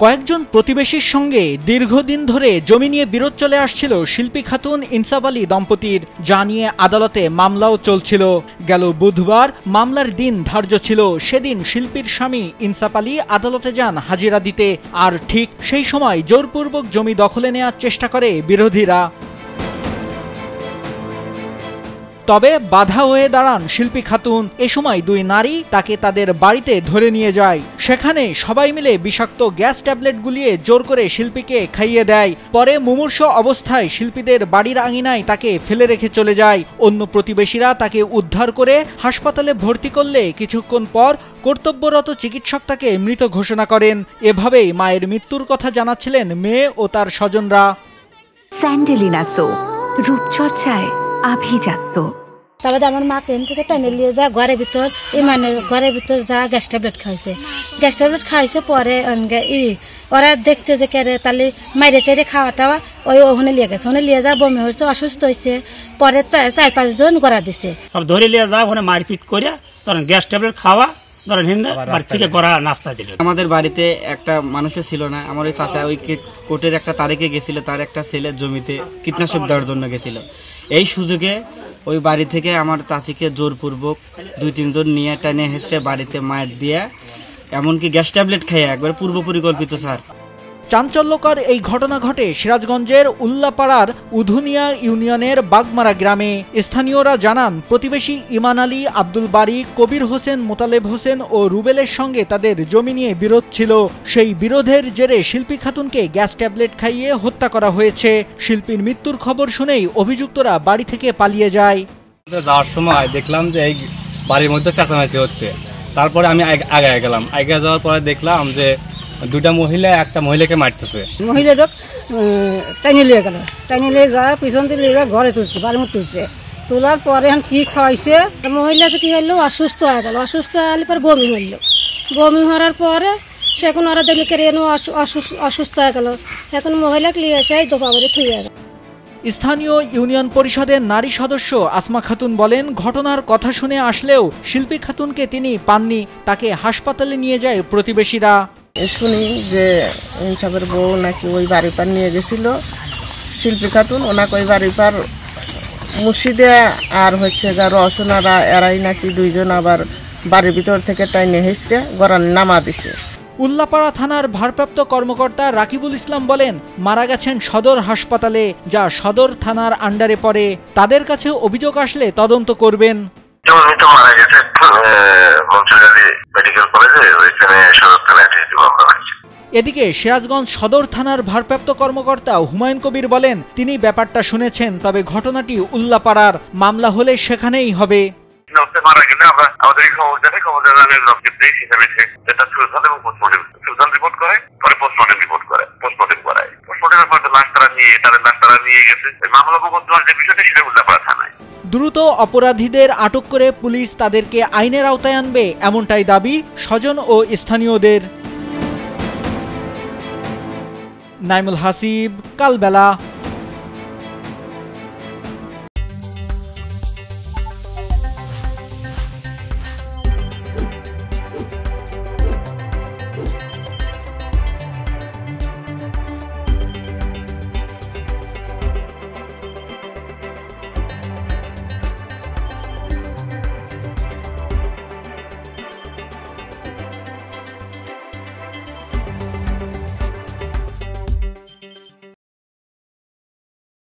কয়েকজন প্রতিবেশীর সঙ্গে দীর্ঘদিন ধরে জমি নিয়ে বিরোধ চলে আসছিল শিল্পী খাতুন ইনসাফ আলী দম্পতির, যা নিয়ে আদালতে মামলাও চলছিল। গেল বুধবার মামলার দিন ধার্য ছিল। সেদিন শিল্পীর স্বামী ইনসাফ আলী আদালতে যান হাজিরা দিতে, আর ঠিক সেই সময় জোরপূর্বক জমি দখলে নেওয়ার চেষ্টা করে বিরোধীরা। তবে বাধা হয়ে দাঁড়ান শিল্পী খাতুন। এ সময় দুই নারী তাকে তাদের বাড়িতে ধরে নিয়ে যায়। সেখানে সবাই মিলে বিষাক্ত গ্যাস ট্যাবলেট গুলিয়ে জোর করে শিল্পীকে খাইয়ে দেয়। পরে মুমূর্ষ অবস্থায় শিল্পীদের বাড়ির আঙিনায় তাকে ফেলে রেখে চলে যায়। অন্য প্রতিবেশীরা তাকে উদ্ধার করে হাসপাতালে ভর্তি করলে কিছুক্ষণ পর কর্তব্যরত চিকিৎসক তাকে মৃত ঘোষণা করেন। এভাবেই মায়ের মৃত্যুর কথা জানাচ্ছিলেন মেয়ে ও তার স্বজনরা। স্যান্ডেলিনা সো, রূপচর্চায় আভিজাত্য। তারপরে আমার মা ট্রেন থেকে টেনে নিয়ে যা ঘরের ভিতর যা গ্যাস ট্যাবলেট খাইছে পরে ওরা দেখছে যে কেরে তাহলে মাইরে টেরে খাওয়া টাওয়া ওখানে লিয়ে গেছে, ওখানে লিয়ে যা বমি হয়েছে, অসুস্থ হয়েছে। পরে 4-5 জন গড়া দিছে, ধরে লিয়ে যা ওখানে মারপিট করে ধরেন গ্যাস ট্যাবলেট খাওয়া আমাদের বাড়িতে একটা মানুষও ছিল না। আমার ওই চাচা ওই কোর্টের একটা তারিখে গেছিল, তার একটা ছেলের জমিতে কীটনাশক দেওয়ার জন্য গেছিল। এই সুযোগে ওই বাড়ি থেকে আমার চাচিকে জোরপূর্বক 2-3 জন নিয়ে টেনে হেসড়ে বাড়িতে মায়ের দিয়ে, এমনকি গ্যাস ট্যাবলেট খেয়ে একবার পূর্ব পরিকল্পিত। স্যার, চাঞ্চল্যকর এই ঘটনা ঘটে সিরাজগঞ্জের উল্লাপাড়ার উধুনিয়া ইউনিয়নের বাগমারা গ্রামে। স্থানীয়রা জানান, প্রতিবেশী ইমান আলী, আব্দুল বারী, কবির হোসেন, মোতালেব হোসেন ও রুবেলের সঙ্গে তাদের জমি নিয়ে বিরোধ ছিল। সেই বিরোধের জেরে শিল্পী খাতুনকে গ্যাস ট্যাবলেট খাইয়ে হত্যা করা হয়েছে। শিল্পীর মৃত্যুর খবর শুনেই অভিযুক্তরা বাড়ি থেকে পালিয়ে যায়। যাওয়ার সময় দেখলাম যে এই বাড়ির মধ্যে চেঁচামেচি হচ্ছে। তারপরে আমি আগে গেলাম। আগে যাওয়ার পরে দেখলাম যে 2টা মহিলা একটা মহিলাকে মারতেছে। মহিলাটা টাইনে লিয়ে গেল, টাইনে লিয়ে যা পিছন দিয়ে লিয়ে ঘরে তুলছে, বাড়ির মধ্যে তুলছে। তোলার পরে এখন কি খাওয়াইছে, মহিলা কি হইলো অসুস্থ হয়ে গেল। অসুস্থ হলে পরে বমি হইলো। বমি হওয়ার পরে সে এখন ওরা দেখলো কেন অসুস্থ হয়ে গেল। এখন মহিলাকে নিয়ে এসে দোপাবারে থুয়ে গেল। স্থানীয় ইউনিয়ন পরিষদের নারী সদস্য আসমা খাতুন বলেন, ঘটনার কথা শুনে আসলেও শিল্পী খাতুনকে তিনি পাননি। তাকে হাসপাতালে নিয়ে যায় প্রতিবেশীরা। শুনি যে ইনসাফের বউ নাকি ওই বাড়ি পার নিয়ে গেছিল শিল্পী খাতুন, ওনাকে ওই বাড়ি পার মুর্শিদে আর হচ্ছে রসনারা এরাই নাকি 2 জন আবার বাড়ির ভিতর থেকে টাইনে হেসড়ে গড়ান নামা দিছে। উল্লাপাড়া থানার ভারপ্রাপ্ত কর্মকর্তা রাকিবুল ইসলাম বলেন, মারা গেছেন সদর হাসপাতালে, যা সদর থানার আন্ডারে পড়ে। তাদের কাছে অভিযোগ আসলে তদন্ত করবেন। এদিকে সিরাজগঞ্জ সদর থানার ভারপ্রাপ্ত কর্মকর্তা হুমায়ুন কবির বলেন, তিনি ব্যাপারটা শুনেছেন, তবে ঘটনাটি উল্লাপাড়ার। মামলা হলে সেখানেই হবে। দ্রুত অপরাধীদের আটক করে পুলিশ তাদেরকে আইনের আওতায় আনবে, এমনটাই দাবি স্বজন ও স্থানীয়দের। নাইমুল হাসিব, কালবেলা।